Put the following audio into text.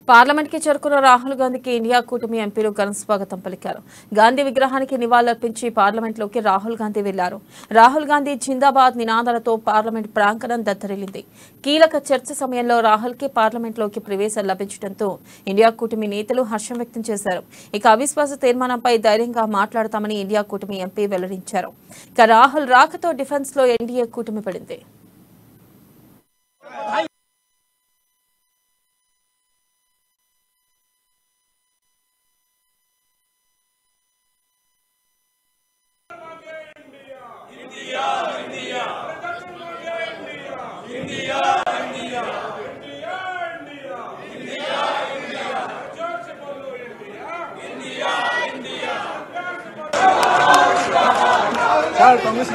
Parliament కి చేరుకున్న రాహుల్ గాంధీకి ఇండియా కూటమి ఎంపీలు ఘన స్వాగతం పలికారు. గాంధీ విగ్రహానికి నివాళులర్పించి పార్లమెంట్ లోకి రాహుల్ గాంధీ వెళ్లారు. రాహుల్ గాంధీ జిందాబాద్ నినాదాలతో పార్లమెంట్ ప్రాంగణం దద్దరిల్లింది. కీలక చర్చ సమయంలో రాహుల్ కి పార్లమెంట్ లోకి ప్రవేశం లభించడంతో ఇండియా కూటమి నేతలు హర్షం వ్యక్తం చేశారు. ఇక అవిశ్వాస తీర్మానంపై ధైర్యంగా మాట్లాడతామని ఇండియా కూటమి ఎంపీ వెల్లడించారు. ఇక రాహుల్ రాకతో డిఫెన్స్ లో ఎన్డీఏ కూటమి పడింది. कांग्रेस